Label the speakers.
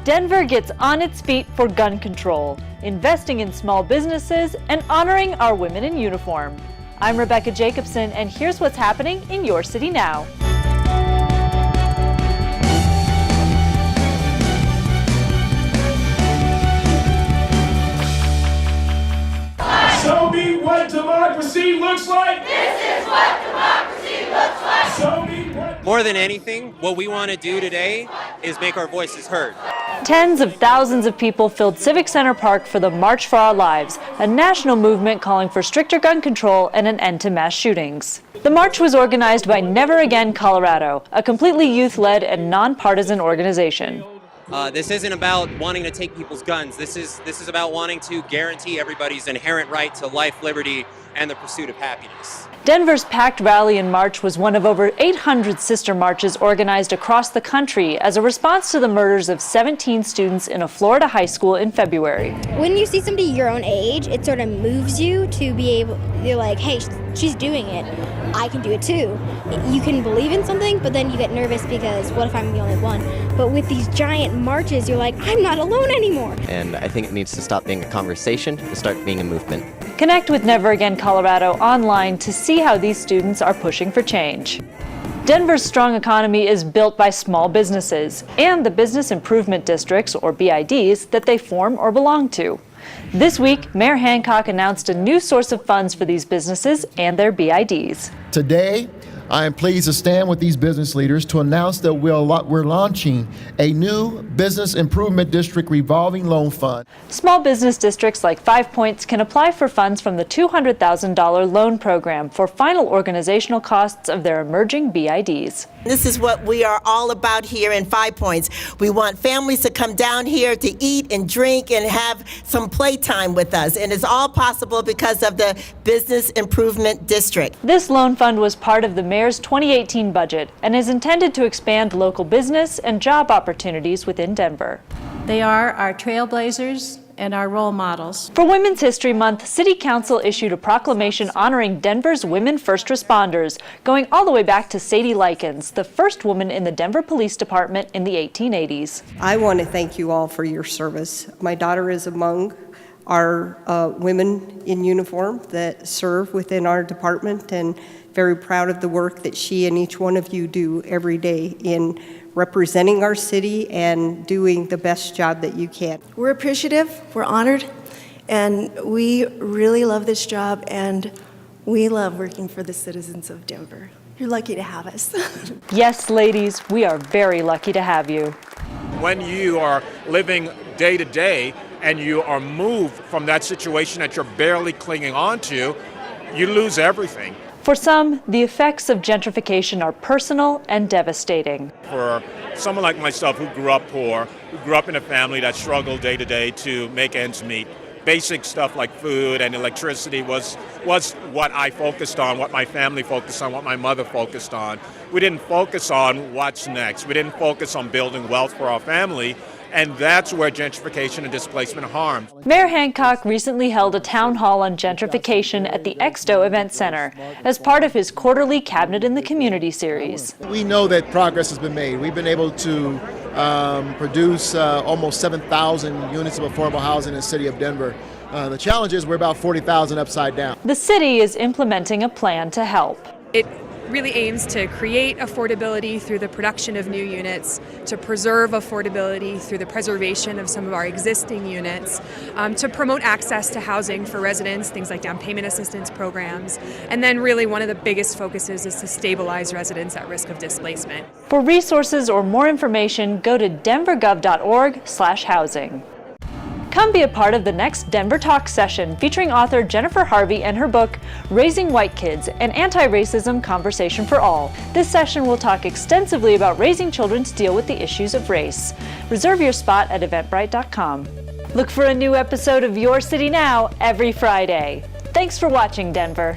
Speaker 1: Denver gets on its feet for gun control, investing in small businesses and honoring our women in uniform. I'm Rebecca Jacobson, and here's what's happening in your city now.
Speaker 2: Show me what democracy looks like.
Speaker 3: This is what democracy looks like.
Speaker 2: Show me what.
Speaker 4: More than anything, what we want to do today is make our voices heard.
Speaker 1: Tens of thousands of people filled Civic Center Park for the March for Our Lives, a national movement calling for stricter gun control and an end to mass shootings. The march was organized by Never Again Colorado, a completely youth-led and nonpartisan organization.
Speaker 4: This isn't about wanting to take people's guns. This is about wanting to guarantee everybody's inherent right to life, liberty, and the pursuit of happiness.
Speaker 1: Denver's packed rally and march was one of over 800 sister marches organized across the country as a response to the murders of 17 students in a Florida high school in February.
Speaker 5: When you see somebody your own age, it sort of moves you to be able, you're like, hey, she's doing it, I can do it too. You can believe in something, but then you get nervous because what if I'm the only one? But with these giant marches, you're like, I'm not alone anymore.
Speaker 6: And I think it needs to stop being a conversation and start being a movement. Connect
Speaker 1: with Never Again Colorado online to see how these students are pushing for change. Denver's strong economy is built by small businesses and the business improvement districts, or BIDs, that they form or belong to. This week, Mayor Hancock announced a new source of funds for these businesses and their BIDs.
Speaker 7: Today, I am pleased to stand with these business leaders to announce that we're launching a new Business Improvement District revolving loan fund.
Speaker 1: Small business districts like 5 Points can apply for funds from the $200,000 loan program for final organizational costs of their emerging BIDs.
Speaker 8: This is what we are all about here in 5 Points. We want families to come down here to eat and drink and have some playtime with us. And it's all possible because of the Business Improvement District.
Speaker 1: This loan fund was part of the Mayor's 2018 budget and is intended to expand local business and job opportunities within Denver.
Speaker 9: They are our trailblazers and our role models.
Speaker 1: For Women's History Month, City Council issued a proclamation honoring Denver's women first responders, going all the way back to Sadie Likens, the first woman in the Denver Police Department in the 1880s.
Speaker 10: I want to thank you all for your service. My daughter is among our women in uniform that serve within our department, and very proud of the work that she and each one of you do every day in representing our city and doing the best job that you can.
Speaker 11: We're appreciative, we're honored, and we really love this job, and we love working for the citizens of Denver. You're lucky to have us.
Speaker 1: Yes, ladies, we are very lucky to have you.
Speaker 2: When you are living day to day and you are moved from that situation that you're barely clinging on to, you lose everything.
Speaker 1: For some, the effects of gentrification are personal and devastating.
Speaker 2: For someone like myself who grew up poor, who grew up in a family that struggled day to day to make ends meet, basic stuff like food and electricity was what I focused on, what my family focused on, what my mother focused on. We didn't focus on what's next. We didn't focus on building wealth for our family. And that's where gentrification and displacement harm.
Speaker 1: Mayor Hancock recently held a town hall on gentrification at the Exto Event Center as part of his quarterly Cabinet in the Community series.
Speaker 7: We know that progress has been made. We've been able to produce almost 7,000 units of affordable housing in the city of Denver. The challenge is we're about 40,000 upside down.
Speaker 1: The city is implementing a plan to help.
Speaker 12: It really aims to create affordability through the production of new units, to preserve affordability through the preservation of some of our existing units, to promote access to housing for residents, things like down payment assistance programs, and then really one of the biggest focuses is to stabilize residents at risk of displacement.
Speaker 1: For resources or more information, go to denvergov.org/housing. Come be a part of the next Denver Talk session featuring author Jennifer Harvey and her book, Raising White Kids, an Anti-Racism Conversation for All. This session will talk extensively about raising children to deal with the issues of race. Reserve your spot at eventbrite.com. Look for a new episode of Your City Now every Friday. Thanks for watching, Denver.